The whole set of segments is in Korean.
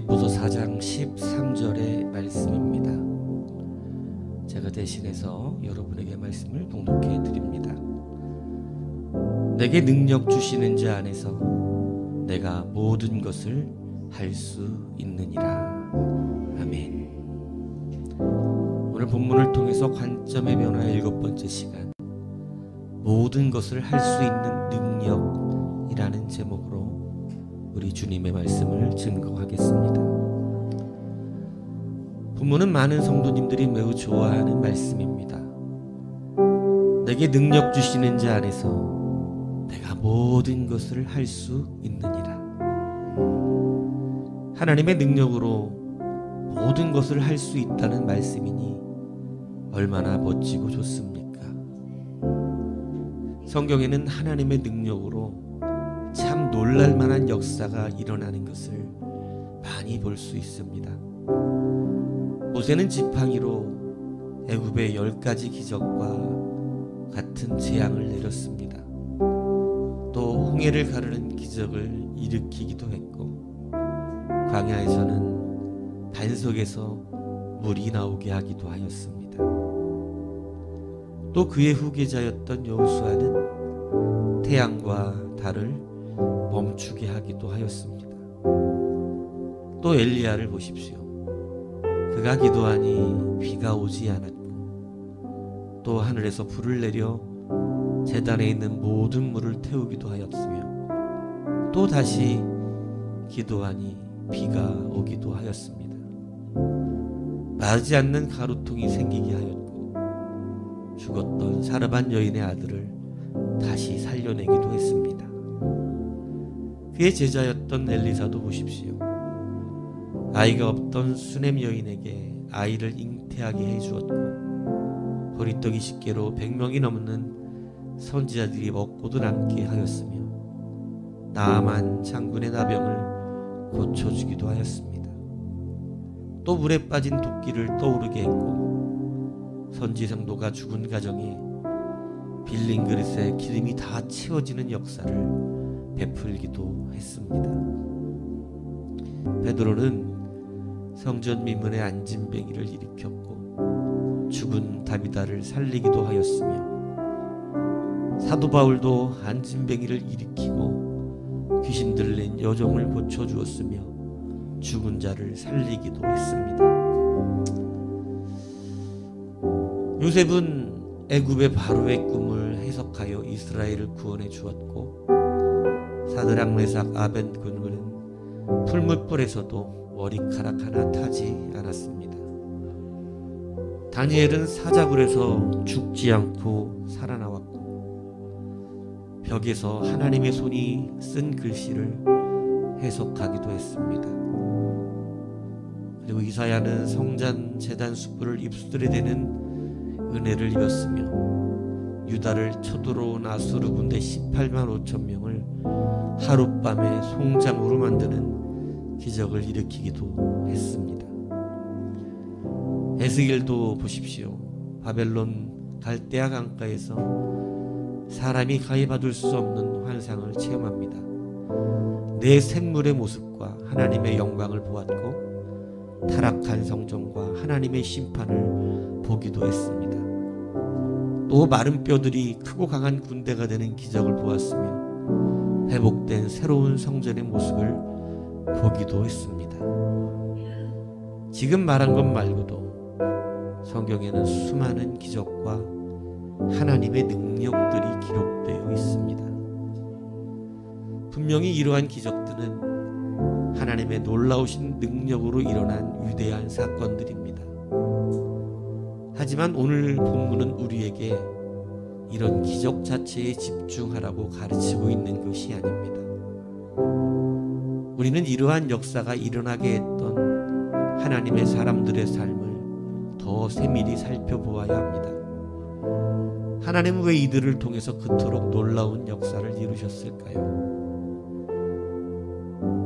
빌립보서 4장 13절의 말씀입니다. 제가 대신해서 여러분에게 말씀을 봉독해 드립니다. 내게 능력 주시는 자 안에서 내가 모든 것을 할 수 있느니라. 아멘. 오늘 본문을 통해서 관점의 변화의 7번째 시간, 모든 것을 할 수 있는 능력이라는 제목으로 우리 주님의 말씀을 증거하겠습니다. 본문은 많은 성도님들이 매우 좋아하는 말씀입니다. 내게 능력 주시는 자 안에서 내가 모든 것을 할 수 있느니라. 하나님의 능력으로 모든 것을 할 수 있다는 말씀이니 얼마나 멋지고 좋습니까? 성경에는 하나님의 능력으로 참 놀랄만한 역사가 일어나는 것을 많이 볼 수 있습니다. 모세는 지팡이로 애굽의 10가지 기적과 같은 재앙을 내렸습니다. 또 홍해를 가르는 기적을 일으키기도 했고, 광야에서는 반석에서 물이 나오게 하기도 하였습니다. 또 그의 후계자였던 여호수아는 태양과 달을 멈추게 하기도 하였습니다. 또 엘리야를 보십시오. 그가 기도하니 비가 오지 않았고, 또 하늘에서 불을 내려 제단에 있는 모든 물을 태우기도 하였으며, 또 다시 기도하니 비가 오기도 하였습니다. 마르지 않는 가루통이 생기게 하였고, 죽었던 사르반 여인의 아들을 다시 살려내기도 했습니다. 그의 제자였던 엘리사도 보십시오. 아이가 없던 수넴 여인에게 아이를 잉태하게 해주었고, 보리떡 20개로 100명이 넘는 선지자들이 먹고도 남게 하였으며, 나아만 장군의 나병을 고쳐주기도 하였습니다. 또 물에 빠진 도끼를 떠오르게 했고, 선지 성도가 죽은 가정에 빌린 그릇에 기름이 다 채워지는 역사를 베풀기도 했습니다. 베드로는 성전 미문의 안진뱅이를 일으켰고, 죽은 다비다를 살리기도 하였으며, 사도 바울도 안진뱅이를 일으키고 귀신 들린 여종을 고쳐주었으며 죽은 자를 살리기도 했습니다. 요셉은 애굽의 바로의 꿈을 해석하여 이스라엘을 구원해 주었고, 사드락 메삭 아벤고는 풀무불에서도 머리카락 하나 타지 않았습니다. 다니엘은 사자굴에서 죽지 않고 살아나왔고, 벽에서 하나님의 손이 쓴 글씨를 해석하기도 했습니다. 그리고 이사야는 성전 제단 숯불을 입술에 대는 은혜를 입었으며, 유다를 쳐들어온 아수르 군대 18만 5천 명을 하룻밤에 송장으로 만드는 기적을 일으키기도 했습니다. 에스겔도 보십시오. 바벨론 갈대아 강가에서 사람이 가히 받을 수 없는 환상을 체험합니다. 내 생물의 모습과 하나님의 영광을 보았고, 타락한 성전과 하나님의 심판을 보기도 했습니다. 또 마른 뼈들이 크고 강한 군대가 되는 기적을 보았으며, 회복된 새로운 성전의 모습을 보기도 했습니다. 지금 말한 것 말고도 성경에는 수많은 기적과 하나님의 능력들이 기록되어 있습니다. 분명히 이러한 기적들은 하나님의 놀라우신 능력으로 일어난 위대한 사건들입니다. 하지만 오늘 본문은 우리에게 이런 기적 자체에 집중하라고 가르치고 있는 것이 아닙니다. 우리는 이러한 역사가 일어나게 했던 하나님의 사람들의 삶을 더 세밀히 살펴보아야 합니다. 하나님은 왜 이들을 통해서 그토록 놀라운 역사를 이루셨을까요?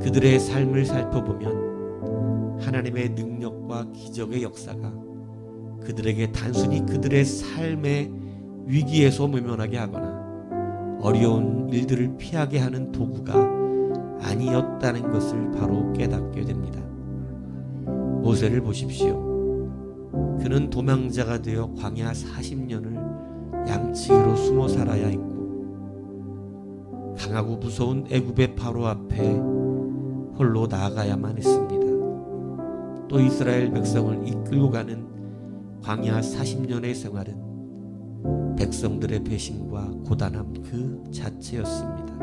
그들의 삶을 살펴보면 하나님의 능력과 기적의 역사가 그들에게 단순히 그들의 삶의 위기에서 모면하게 하거나 어려운 일들을 피하게 하는 도구가 아니었다는 것을 바로 깨닫게 됩니다. 모세를 보십시오. 그는 도망자가 되어 광야 40년을 양치기로 숨어 살아야 했고, 강하고 무서운 애굽의 바로 앞에 홀로 나아가야만 했습니다. 또 이스라엘 백성을 이끌고 가는 광야 40년의 생활은 백성들의 배신과 고단함 그 자체였습니다.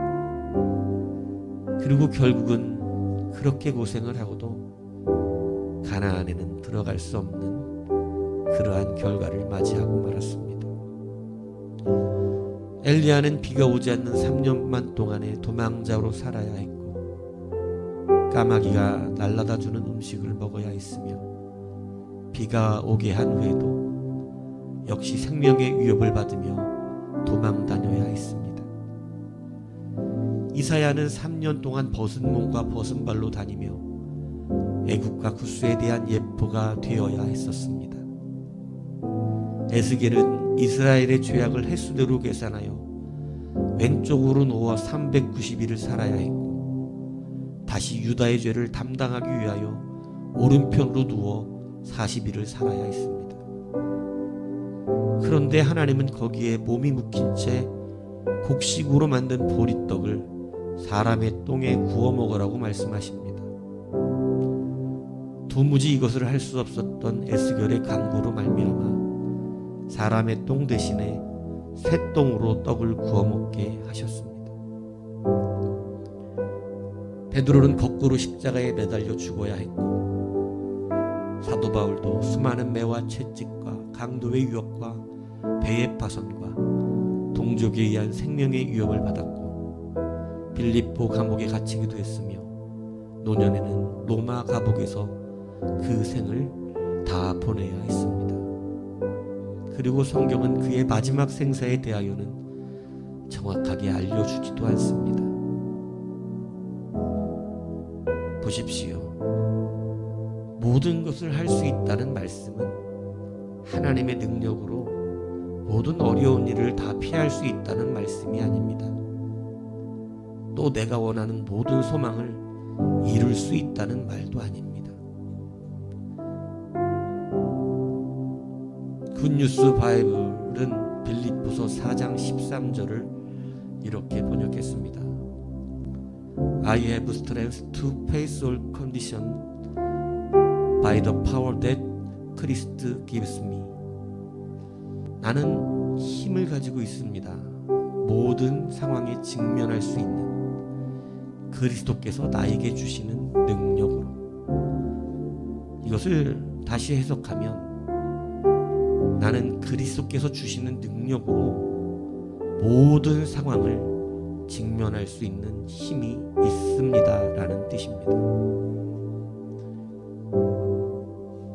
그리고 결국은 그렇게 고생을 하고도 가나안에는 들어갈 수 없는 그러한 결과를 맞이하고 말았습니다. 엘리야는 비가 오지 않는 3년만 동안의 도망자로 살아야 했고, 까마귀가 날라다주는 음식을 먹어야 했으며, 비가 오게 한 후에도 역시 생명의 위협을 받으며 도망 다녀야 했습니다. 이사야는 3년 동안 벗은 몸과 벗은 발로 다니며 애국과 구스에 대한 예표가 되어야 했었습니다. 에스겔은 이스라엘의 죄악을 횟수대로 계산하여 왼쪽으로 누워 390일을 살아야 했고, 다시 유다의 죄를 담당하기 위하여 오른편으로 누워 40일을 살아야 했습니다. 그런데 하나님은 거기에 몸이 묵힌 채 곡식으로 만든 보리떡을 사람의 똥에 구워 먹으라고 말씀하십니다. 도무지 이것을 할 수 없었던 에스겔의 강구로 말미암아 사람의 똥 대신에 쇠똥으로 떡을 구워 먹게 하셨습니다. 베드로는 거꾸로 십자가에 매달려 죽어야 했고, 사도 바울도 수많은 매와 채찍과 강도의 유혹과 배의 파손과 동족에 의한 생명의 위협을 받았고, 빌립보 감옥에 갇히기도 했으며, 노년에는 로마 감옥에서 그 생을 다 보내야 했습니다. 그리고 성경은 그의 마지막 생사에 대하여는 정확하게 알려주지도 않습니다. 보십시오. 모든 것을 할 수 있다는 말씀은 하나님의 능력으로 모든 어려운 일을 다 피할 수 있다는 말씀이 아닙니다. 또 내가 원하는 모든 소망을 이룰 수 있다는 말도 아닙니다. 굿뉴스 바이블은 빌립보서 4장 13절을 이렇게 번역했습니다. I have strength to face all conditions by the power that Christ gives me. 나는 힘을 가지고 있습니다. 모든 상황에 직면할 수 있는 그리스도께서 나에게 주시는 능력으로. 이것을 다시 해석하면 나는 그리스도께서 주시는 능력으로 모든 상황을 직면할 수 있는 힘이 있습니다 라는 뜻입니다.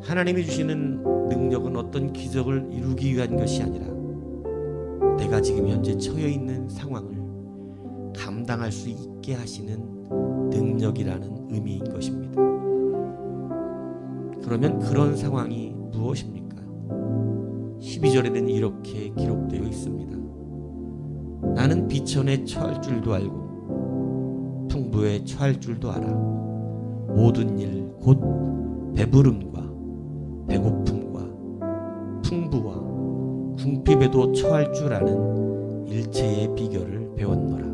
하나님이 주시는 능력은 어떤 기적을 이루기 위한 것이 아니라 내가 지금 현재 처해 있는 상황을 감당할 수 있게 하시는 능력이라는 의미인 것입니다. 그러면 그런 상황이 무엇입니까? 12절에는 이렇게 기록되어 있습니다. 나는 비천에 처할 줄도 알고 풍부에 처할 줄도 알아. 모든 일 곧 배부름과 배고픔과 풍부와 궁핍에도 처할 줄 아는 일체의 비결을 배웠노라.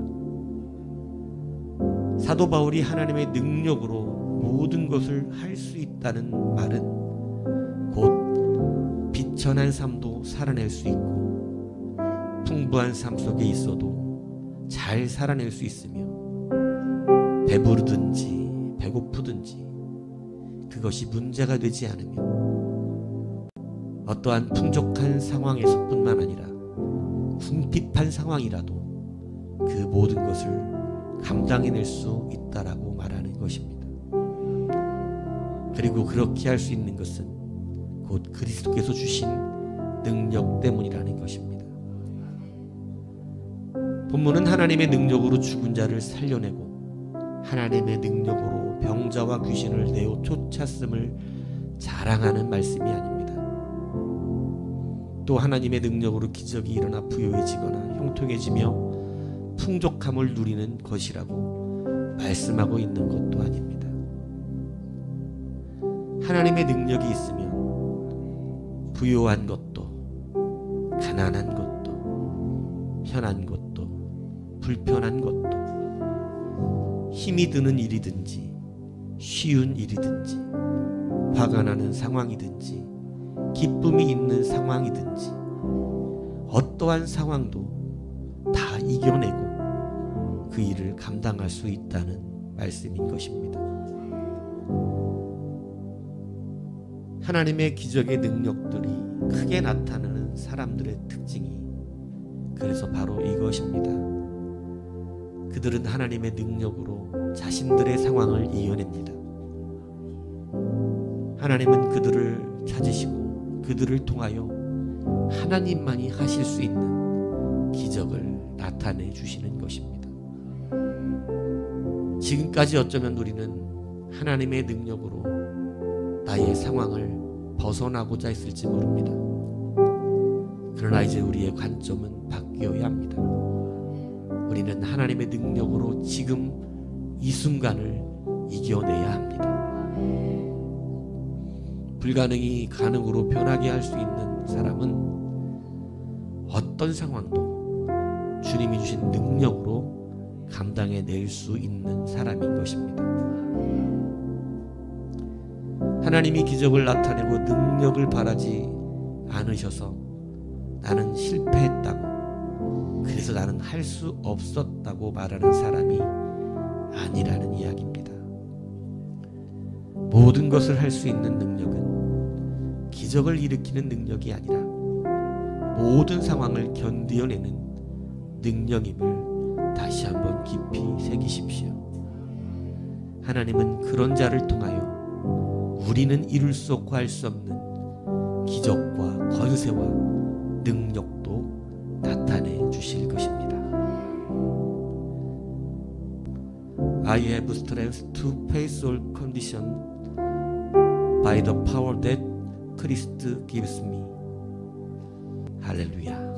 사도 바울이 하나님의 능력으로 모든 것을 할 수 있다는 말은 곧 비천한 삶도 살아낼 수 있고 풍부한 삶 속에 있어도 잘 살아낼 수 있으며 배부르든지 배고프든지 그것이 문제가 되지 않으면 어떠한 풍족한 상황에서뿐만 아니라 궁핍한 상황이라도 그 모든 것을 감당해낼 수 있다라고 말하는 것입니다. 그리고 그렇게 할 수 있는 것은 곧 그리스도께서 주신 능력 때문이라는 것입니다. 본문은 하나님의 능력으로 죽은 자를 살려내고 하나님의 능력으로 병자와 귀신을 내어 쫓았음을 자랑하는 말씀이 아닙니다. 또 하나님의 능력으로 기적이 일어나 부유해지거나 형통해지며 풍족함을 누리는 것이라고 말씀하고 있는 것도 아닙니다. 하나님의 능력이 있으면 부요한 것도, 가난한 것도, 편한 것도, 불편한 것도, 힘이 드는 일이든지 쉬운 일이든지 화가 나는 상황이든지 기쁨이 있는 상황이든지 어떠한 상황도 다 이겨내고 그 일을 감당할 수 있다는 말씀인 것입니다. 하나님의 기적의 능력들이 크게 나타나는 사람들의 특징이 그래서 바로 이것입니다. 그들은 하나님의 능력으로 자신들의 상황을 이겨냅니다. 하나님은 그들을 찾으시고 그들을 통하여 하나님만이 하실 수 있는 기적을 나타내 주시는 것입니다. 지금까지 어쩌면 우리는 하나님의 능력으로 나의 상황을 벗어나고자 했을지 모릅니다. 그러나 이제 우리의 관점은 바뀌어야 합니다. 우리는 하나님의 능력으로 지금 이 순간을 이겨내야 합니다. 불가능이 가능으로 변하게 할 수 있는 사람은 어떤 상황도 주님이 주신 능력으로 감당해낼 수 있는 사람인 것입니다. 하나님이 기적을 나타내고 능력을 바라지 않으셔서 나는 실패했다고, 그래서 나는 할 수 없었다고 말하는 사람이 아니라는 이야기입니다. 모든 것을 할 수 있는 능력은 기적을 일으키는 능력이 아니라 모든 상황을 견디어내는 능력임을 다시 한번 깊이 새기십시오. 하나님은 그런 자를 통하여 우리는 이룰 수 없고 할 수 없는 기적과 권세와 능력도 나타내 주실 것입니다. I have strength to face all conditions by the power that Christ gives me. 할렐루야.